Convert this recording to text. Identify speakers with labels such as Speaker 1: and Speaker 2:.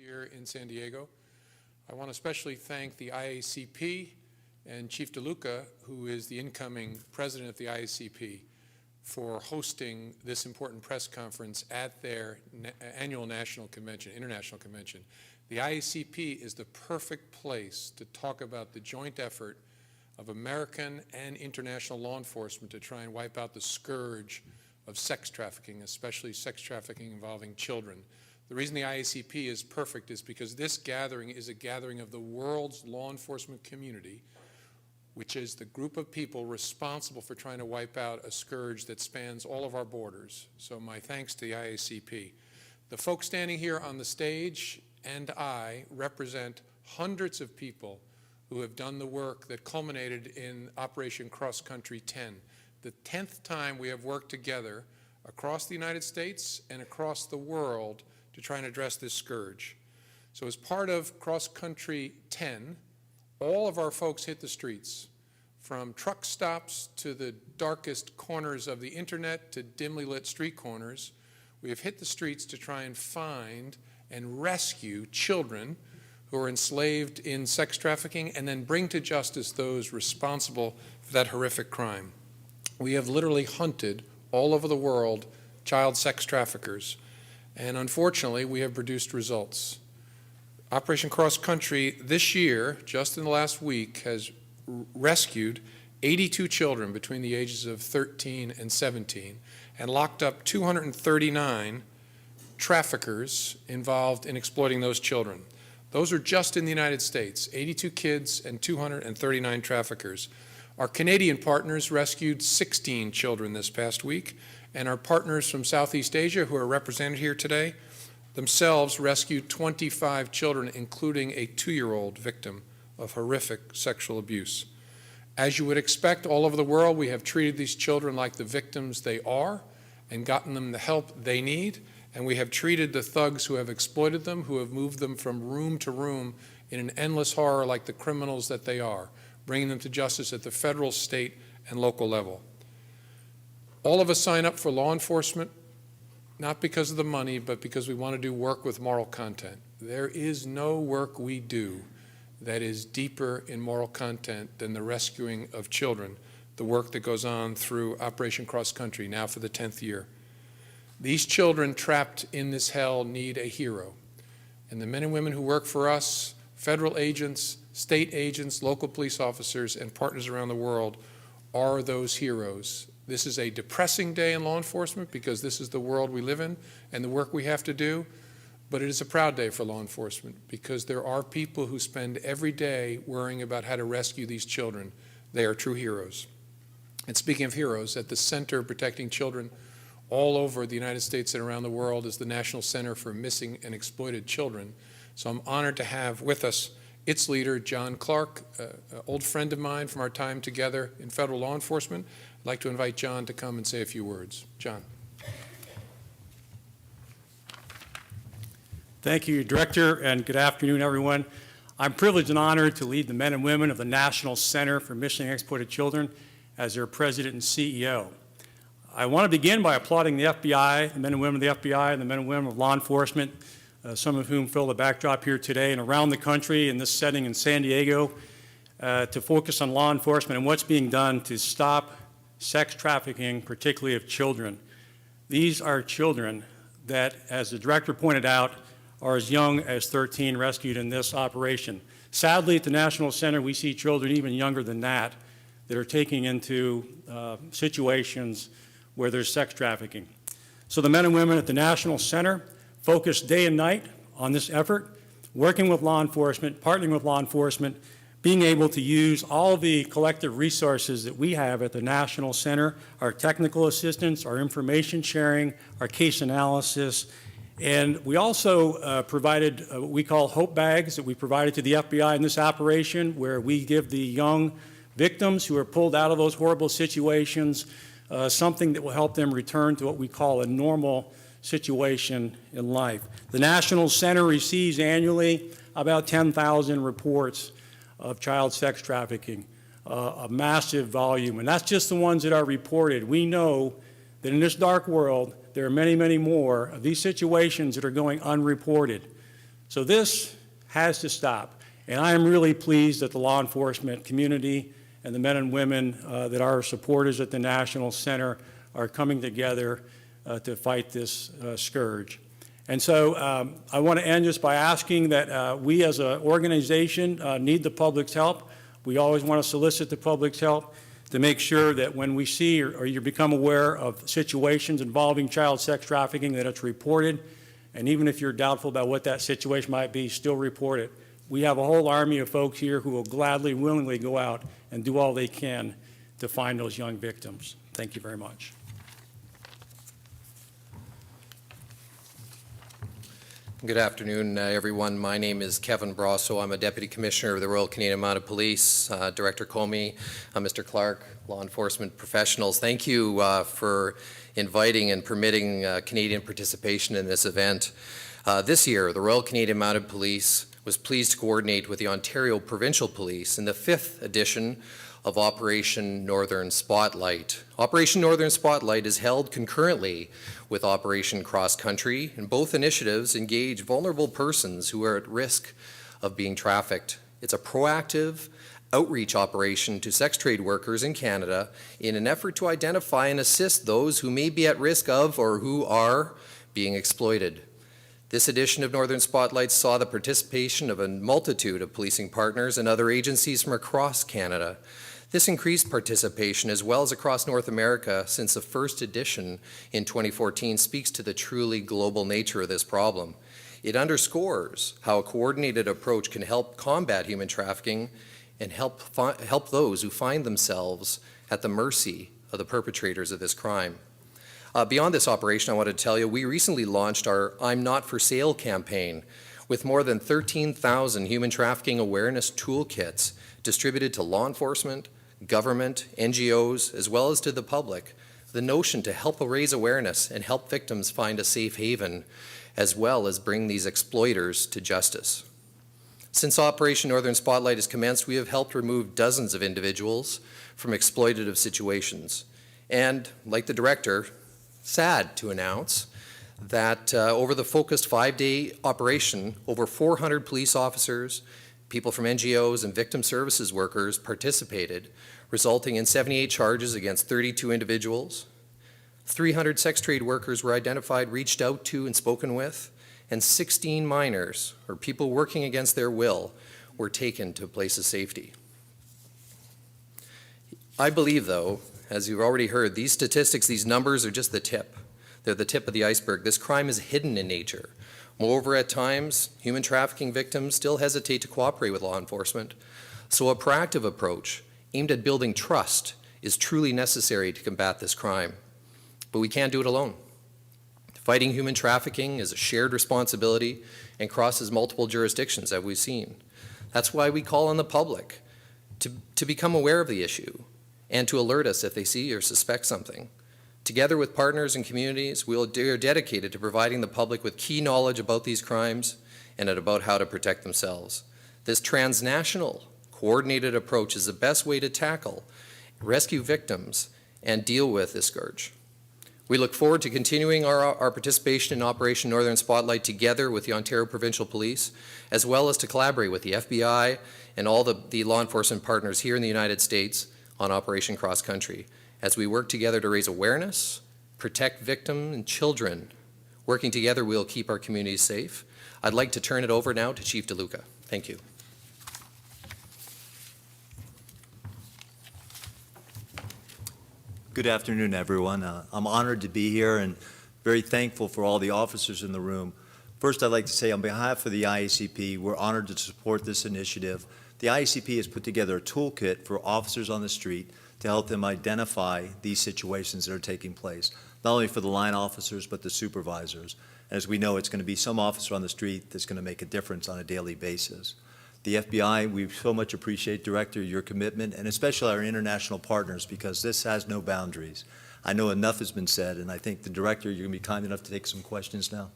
Speaker 1: here in San Diego. I want to especially thank the IACP and Chief DeLuca, who is the incoming president of the IACP, for hosting this important press conference at their annual national convention, international convention. The IACP is the perfect place to talk about the joint effort of American and international law enforcement to try and wipe out the scourge of sex trafficking, especially sex trafficking involving children. The reason the IACP is perfect is because this gathering is a gathering of the world's law enforcement community, which is the group of people responsible for trying to wipe out a scourge that spans all of our borders. So my thanks to the IACP. The folks standing here on the stage and I represent hundreds of people who have done the work that culminated in Operation Cross Country 10, the 10th time we have worked together across the United States and across the world to try and address this scourge. So as part of Cross Country 10, all of our folks hit the streets, from truck stops to the darkest corners of the internet to dimly lit street corners. We have hit the streets to try and find and rescue children who are enslaved in sex trafficking and then bring to justice those responsible for that horrific crime. We have literally hunted all over the world child sex traffickers, and unfortunately we have produced results. Operation Cross Country this year, just in the last week, has rescued 82 children between the ages of 13 and 17 and locked up 239 traffickers involved in exploiting those children. Those are just in the United States, 82 kids and 239 traffickers. Our Canadian partners rescued 16 children this past week, and our partners from Southeast Asia, who are represented here today, themselves rescued 25 children, including a 2-year-old victim of horrific sexual abuse. As you would expect, all over the world, we have treated these children like the victims they are and gotten them the help they need, and we have treated the thugs who have exploited them, who have moved them from room to room in an endless horror like the criminals that they are, bringing them to justice at the federal, state, and local level. All of us sign up for law enforcement, not because of the money, but because we want to do work with moral content. There is no work we do that is deeper in moral content than the rescuing of children, the work that goes on through Operation Cross Country, now for the 10th year. These children trapped in this hell need a hero. And the men and women who work for us, federal agents, state agents, local police officers, and partners around the world are those heroes. This is a depressing day in law enforcement because this is the world we live in and the work we have to do, but it is a proud day for law enforcement because there are people who spend every day worrying about how to rescue these children. They are true heroes. And speaking of heroes, at the Center Protecting Children all over the United States and around the world is the National Center for Missing and Exploited Children. So I'm honored to have with us its leader, John Clark, an old friend of mine from our time together in federal law enforcement. I'd like to invite John to come and say a few words. John.
Speaker 2: Thank you, Director, and good afternoon, everyone. I'm privileged and honored to lead the men and women of the National Center for Missing and Exploited Children as their president and CEO. I want to begin by applauding the FBI, the men and women of the FBI, and the men and women of law enforcement, some of whom fill the backdrop here today and around the country in this setting in San Diego, to focus on law enforcement and what's being done to stop sex trafficking, particularly of children. These are children that, as the Director pointed out, are as young as 13 rescued in this operation. Sadly, at the National Center, we see children even younger than that are taken into situations where there's sex trafficking. So the men and women at the National Center focus day and night on this effort, working with law enforcement, partnering with law enforcement, being able to use all the collective resources that we have at the National Center, our technical assistance, our information sharing, our case analysis, and we also provided what we call hope bags that we provided to the FBI in this operation, where we give the young victims who are pulled out of those horrible situations something that will help them return to what we call a normal situation in life. The National Center receives annually about 10,000 reports of child sex trafficking, a massive volume, and that's just the ones that are reported. We know that in this dark world, there are many, many more of these situations that are going unreported. So this has to stop. And I am really pleased that the law enforcement community and the men and women that are supporters at the National Center are coming together to fight this scourge. And so I want to end just by asking that we as an organization need the public's help. We always want to solicit the public's help to make sure that when we see or you become aware of situations involving child sex trafficking, that it's reported. And even if you're doubtful about what that situation might be, still report it. We have a whole army of folks here who will gladly, willingly go out and do all they can to find those young victims. Thank you very much.
Speaker 3: Good afternoon, everyone. My name is Kevin Brasso. I'm a Deputy Commissioner of the Royal Canadian Mounted Police. Director Comey, Mr. Clark, law enforcement professionals, thank you for inviting and permitting Canadian participation in this event. This year, the Royal Canadian Mounted Police was pleased to coordinate with the Ontario Provincial Police in the 5th edition of Operation Northern Spotlight. Operation Northern Spotlight is held concurrently with Operation Cross Country, and both initiatives engage vulnerable persons who are at risk of being trafficked. It's a proactive outreach operation to sex trade workers in Canada in an effort to identify and assist those who may be at risk of or who are being exploited. This edition of Northern Spotlight saw the participation of a multitude of policing partners and other agencies from across Canada. This increased participation, as well as across North America since the first edition in 2014, speaks to the truly global nature of this problem. It underscores how a coordinated approach can help combat human trafficking and help those who find themselves at the mercy of the perpetrators of this crime. Beyond this operation, I want to tell you, we recently launched our I'm Not for Sale campaign with more than 13,000 human trafficking awareness toolkits distributed to law enforcement, government, NGOs, as well as to the public. The notion to help raise awareness and help victims find a safe haven, as well as bring these exploiters to justice. Since Operation Northern Spotlight has commenced, we have helped remove dozens of individuals from exploitative situations. And, like the director, sad to announce that over the focused 5-day operation, over 400 police officers, people from NGOs and victim services workers participated, resulting in 78 charges against 32 individuals. 300 sex trade workers were identified, reached out to, and spoken with, and 16 minors, or people working against their will, were taken to a place of safety. I believe, though, as you've already heard, these statistics, these numbers are just the tip. They're the tip of the iceberg. This crime is hidden in nature. Moreover, at times, human trafficking victims still hesitate to cooperate with law enforcement. So a proactive approach aimed at building trust is truly necessary to combat this crime. But we can't do it alone. Fighting human trafficking is a shared responsibility and crosses multiple jurisdictions, as we've seen. That's why we call on the public to become aware of the issue and to alert us if they see or suspect something. Together with partners and communities, we are dedicated to providing the public with key knowledge about these crimes and about how to protect themselves. This transnational, coordinated approach is the best way to tackle, rescue victims, and deal with this scourge. We look forward to continuing our participation in Operation Northern Spotlight together with the Ontario Provincial Police, as well as to collaborate with the FBI and all the law enforcement partners here in the United States on Operation Cross Country, as we work together to raise awareness, protect victims and children. Working together, we'll keep our communities safe. I'd like to turn it over now to Chief DeLuca. Thank you.
Speaker 4: Good afternoon, everyone. I'm honored to be here and very thankful for all the officers in the room. First, I'd like to say on behalf of the IACP, we're honored to support this initiative. The IACP has put together a toolkit for officers on the street to help them identify these situations that are taking place, not only for the line officers, but the supervisors. As we know, it's going to be some officer on the street that's going to make a difference on a daily basis. The FBI, we so much appreciate, Director, your commitment, and especially our international partners, because this has no boundaries. I know enough has been said, and I think the Director, you're going to be kind enough to take some questions now.